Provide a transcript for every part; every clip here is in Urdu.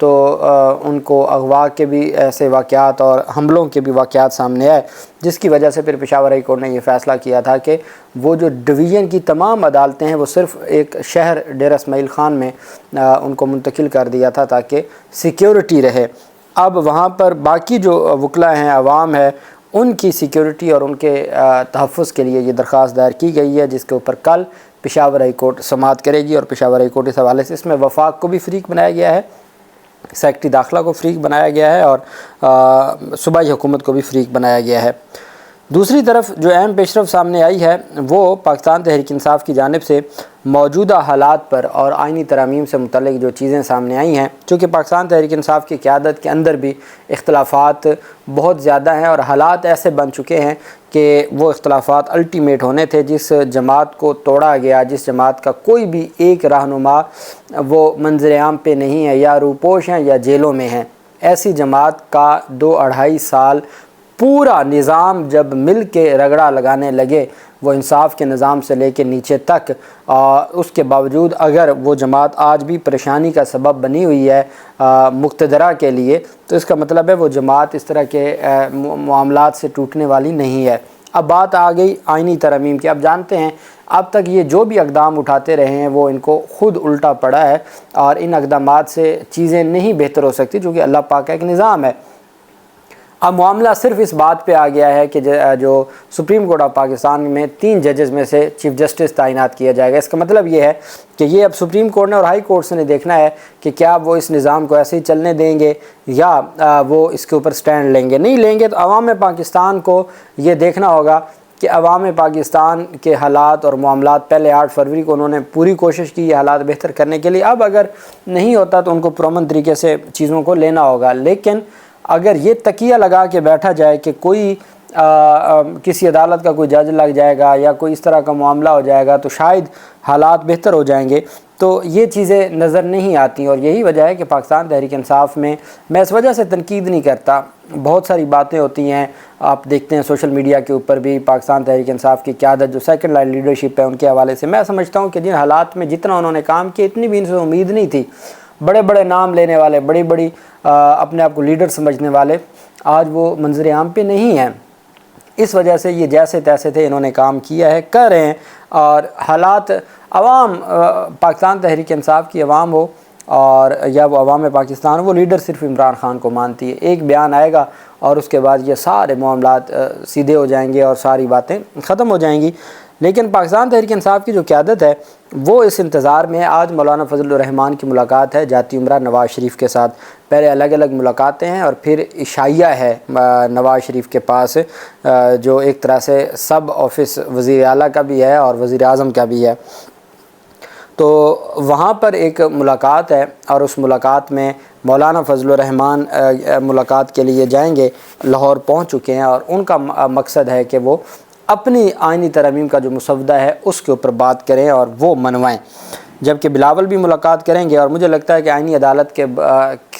تو ان کو اغوا کے بھی ایسے واقعات اور حملوں کے بھی واقعات سامنے آئے، جس کی وجہ سے پھر پشاور ہائی کورٹ نے یہ فیصلہ کیا تھا کہ وہ جو ڈویژن کی تمام عدالتیں ہیں وہ صرف ایک شہر ڈیرہ اسماعیل خان میں ان کو منتقل کر دیا تھا تاکہ سیکیورٹی رہے۔ اب وہاں پر باقی جو وکلاء ہیں، عوام ہے، ان کی سیکیورٹی اور ان کے تحفظ کے لیے یہ درخواست دائر کی گئی ہے، جس کے اوپر کل پشاور ہائی کورٹ سماعت کرے گی۔ اور پشاور ہائی کورٹ اس حوالے سے اس میں وفاق کو بھی فریق بنایا گیا ہے، سیکرٹری داخلہ کو فریق بنایا گیا ہے، اور صوبائی حکومت کو بھی فریق بنایا گیا ہے۔ دوسری طرف جو اہم پیش رفت سامنے آئی ہے وہ پاکستان تحریک انصاف کی جانب سے موجودہ حالات پر اور آئینی ترامیم سے متعلق جو چیزیں سامنے آئی ہیں، چونکہ پاکستان تحریک انصاف کی قیادت کے اندر بھی اختلافات بہت زیادہ ہیں اور حالات ایسے بن چکے ہیں کہ وہ اختلافات الٹیمیٹ ہونے تھے۔ جس جماعت کو توڑا گیا، جس جماعت کا کوئی بھی ایک رہنما وہ منظر عام پہ نہیں ہے، یا روپوش ہیں یا جیلوں میں ہیں، ایسی جماعت کا 2-2.5 سال پورا نظام جب مل کے رگڑا لگانے لگے، وہ انصاف کے نظام سے لے کے نیچے تک، اس کے باوجود اگر وہ جماعت آج بھی پریشانی کا سبب بنی ہوئی ہے مقتدرہ کے لیے، تو اس کا مطلب ہے وہ جماعت اس طرح کے معاملات سے ٹوٹنے والی نہیں ہے۔ اب بات آ گئی آئینی ترامیم کی۔ اب جانتے ہیں اب تک یہ جو بھی اقدام اٹھاتے رہے ہیں وہ ان کو خود الٹا پڑا ہے، اور ان اقدامات سے چیزیں نہیں بہتر ہو سکتی، چونکہ اللہ پاک کا ایک نظام ہے۔ اب معاملہ صرف اس بات پہ آ گیا ہے کہ جو سپریم کورٹ آف پاکستان میں 3 ججز میں سے چیف جسٹس تعینات کیا جائے گا۔ اس کا مطلب یہ ہے کہ یہ اب سپریم کورٹ نے اور ہائی کورٹ سے نے دیکھنا ہے کہ کیا وہ اس نظام کو ایسے ہی چلنے دیں گے یا وہ اس کے اوپر سٹینڈ لیں گے۔ نہیں لیں گے تو عوام پاکستان کو یہ دیکھنا ہوگا کہ عوام پاکستان کے حالات اور معاملات، پہلے 8 فروری کو انہوں نے پوری کوشش کی یہ حالات بہتر کرنے کے لیے، اب اگر نہیں ہوتا تو ان کو پرامن طریقے سے چیزوں کو لینا ہوگا۔ لیکن اگر یہ تکیہ لگا کے بیٹھا جائے کہ کوئی کسی عدالت کا کوئی جج لگ جائے گا یا کوئی اس طرح کا معاملہ ہو جائے گا تو شاید حالات بہتر ہو جائیں گے، تو یہ چیزیں نظر نہیں آتی، اور یہی وجہ ہے کہ پاکستان تحریک انصاف میں اس وجہ سے تنقید نہیں کرتا، بہت ساری باتیں ہوتی ہیں، آپ دیکھتے ہیں سوشل میڈیا کے اوپر بھی پاکستان تحریک انصاف کی قیادت جو سیکنڈ لائن لیڈرشپ ہے ان کے حوالے سے میں سمجھتا ہوں کہ جن حالات میں جتنا انہوں نے کام کیا اتنی بھی ان سے امید نہیں تھی۔ بڑے بڑے نام لینے والے، بڑی بڑی اپنے آپ کو لیڈر سمجھنے والے آج وہ منظر عام پہ نہیں ہیں۔ اس وجہ سے یہ جیسے تیسے تھے انہوں نے کام کیا ہے، کر رہے ہیں، اور حالات عوام پاکستان تحریک انصاف کی عوام ہو اور یا وہ عوام پاکستان، وہ لیڈر صرف عمران خان کو مانتی ہے۔ ایک بیان آئے گا اور اس کے بعد یہ سارے معاملات سیدھے ہو جائیں گے اور ساری باتیں ختم ہو جائیں گی۔ لیکن پاکستان تحریک انصاف کی جو قیادت ہے وہ اس انتظار میں، آج مولانا فضل الرحمان کی ملاقات ہے جاتی عمرہ نواز شریف کے ساتھ، پہلے الگ الگ ملاقاتیں ہیں اور پھر عشائیہ ہے نواز شریف کے پاس، جو ایک طرح سے سب آفس وزیر اعلیٰ کا بھی ہے اور وزیر اعظم کا بھی ہے، تو وہاں پر ایک ملاقات ہے، اور اس ملاقات میں مولانا فضل الرحمان ملاقات کے لیے جائیں گے، لاہور پہنچ چکے ہیں، اور ان کا مقصد ہے کہ وہ اپنی آئینی ترامیم کا جو مسودہ ہے اس کے اوپر بات کریں اور وہ منوائیں، جبکہ بلاول بھی ملاقات کریں گے، اور مجھے لگتا ہے کہ آئینی عدالت کے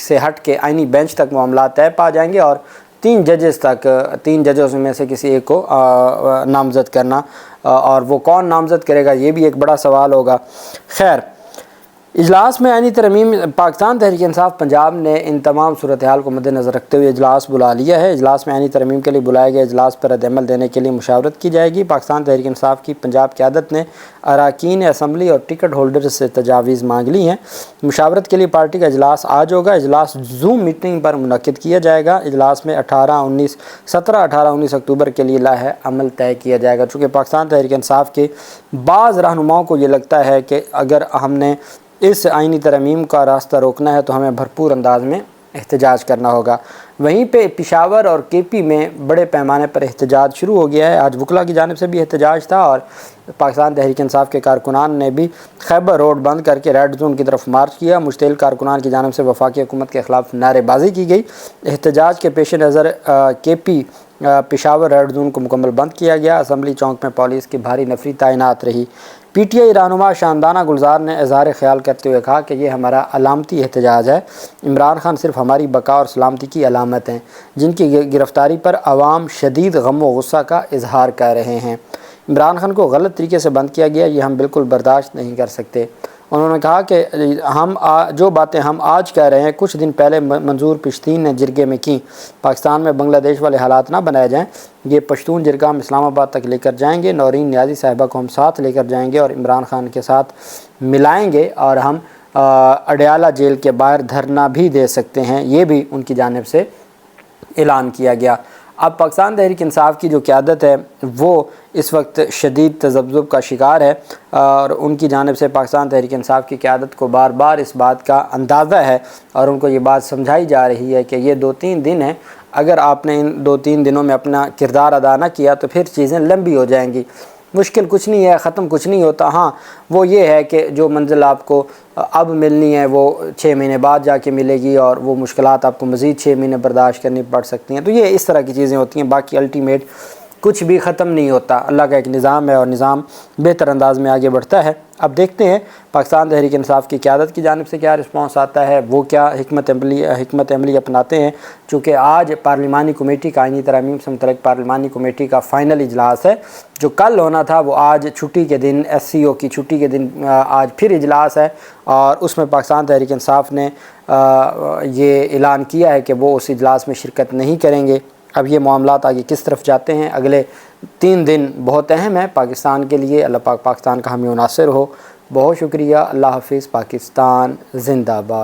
سے ہٹ کے آئینی بینچ تک معاملات طے پا جائیں گے، اور 3 ججز تک، 3 ججز میں سے کسی ایک کو نامزد کرنا، اور وہ کون نامزد کرے گا یہ بھی ایک بڑا سوال ہوگا۔ خیر، اجلاس میں آئینی ترمیم پاکستان تحریک انصاف پنجاب نے ان تمام صورتحال کو مد نظر رکھتے ہوئے اجلاس بلا لیا ہے۔ اجلاس میں آئینی ترمیم کے لیے بلائے گئے اجلاس پر رد عمل دینے کے لیے مشاورت کی جائے گی۔ پاکستان تحریک انصاف کی پنجاب قیادت نے اراکین اسمبلی اور ٹکٹ ہولڈرز سے تجاویز مانگ لی ہیں۔ مشاورت کے لیے پارٹی کا اجلاس آج ہوگا۔ اجلاس زوم میٹنگ پر منعقد کیا جائے گا۔ اجلاس میں 17، 18، 19 اکتوبر کے لیے لائحہ عمل طے کیا جائے گا۔ چونکہ پاکستان تحریک انصاف کے بعض رہنماؤں کو یہ لگتا ہے کہ اگر ہم نے اس آئینی ترمیم کا راستہ روکنا ہے تو ہمیں بھرپور انداز میں احتجاج کرنا ہوگا۔ وہیں پہ پشاور اور کے پی میں بڑے پیمانے پر احتجاج شروع ہو گیا ہے۔ آج وکلاء کی جانب سے بھی احتجاج تھا، اور پاکستان تحریک انصاف کے کارکنان نے بھی خیبر روڈ بند کر کے ریڈ زون کی طرف مارچ کیا۔ مشتعل کارکنان کی جانب سے وفاقی حکومت کے خلاف نعرے بازی کی گئی۔ احتجاج کے پیش نظر کے پی پشاور ریڈ زون کو مکمل بند کیا گیا۔ اسمبلی چوک میں پولیس کی بھاری نفری تعینات رہی۔ پی ٹی آئی رہنما شاندانہ گلزار نے اظہار خیال کرتے ہوئے کہا کہ یہ ہمارا علامتی احتجاج ہے۔ عمران خان صرف ہماری بقا اور سلامتی کی علامت ہیں، جن کی گرفتاری پر عوام شدید غم و غصہ کا اظہار کر رہے ہیں۔ عمران خان کو غلط طریقے سے بند کیا گیا، یہ ہم بالکل برداشت نہیں کر سکتے۔ انہوں نے کہا کہ جو باتیں ہم آج کہہ رہے ہیں کچھ دن پہلے منظور پشتین نے جرگے میں کی۔ پاکستان میں بنگلہ دیش والے حالات نہ بنائے جائیں، یہ پشتون جرگہ ہم اسلام آباد تک لے کر جائیں گے، نورین نیازی صاحبہ کو ہم ساتھ لے کر جائیں گے اور عمران خان کے ساتھ ملائیں گے، اور ہم اڈیالہ جیل کے باہر دھرنا بھی دے سکتے ہیں، یہ بھی ان کی جانب سے اعلان کیا گیا۔ اب پاکستان تحریک انصاف کی جو قیادت ہے وہ اس وقت شدید تذبذب کا شکار ہے، اور ان کی جانب سے پاکستان تحریک انصاف کی قیادت کو بار بار اس بات کا اندازہ ہے، اور ان کو یہ بات سمجھائی جا رہی ہے کہ یہ 2-3 دن ہیں، اگر آپ نے ان 2-3 دنوں میں اپنا کردار ادا نہ کیا تو پھر چیزیں لمبی ہو جائیں گی۔ مشکل کچھ نہیں ہے، ختم کچھ نہیں ہوتا، ہاں وہ یہ ہے کہ جو منزل آپ کو اب ملنی ہے وہ 6 مہینے بعد جا کے ملے گی، اور وہ مشکلات آپ کو مزید 6 مہینے برداشت کرنی پڑ سکتی ہیں، تو یہ اس طرح کی چیزیں ہوتی ہیں۔ باقی الٹیمیٹ کچھ بھی ختم نہیں ہوتا، اللہ کا ایک نظام ہے اور نظام بہتر انداز میں آگے بڑھتا ہے۔ اب دیکھتے ہیں پاکستان تحریک انصاف کی قیادت کی جانب سے کیا رسپانس آتا ہے، وہ کیا حکمت عملی اپناتے ہیں، چونکہ آج پارلیمانی کمیٹی کا آئینی ترامیم سے متعلق پارلیمانی کمیٹی کا فائنل اجلاس ہے، جو کل ہونا تھا وہ آج چھٹی کے دن SCO کی چھٹی کے دن آج پھر اجلاس ہے، اور اس میں پاکستان تحریک انصاف نے یہ اعلان کیا ہے کہ وہ اس اجلاس میں شرکت نہیں کریں گے۔ اب یہ معاملات آگے کس طرف جاتے ہیں، اگلے 3 دن بہت اہم ہے پاکستان کے لیے۔ اللہ پاک پاکستان کا حامی و ناصر ہو۔ بہت شکریہ، اللہ حافظ، پاکستان زندہ باد۔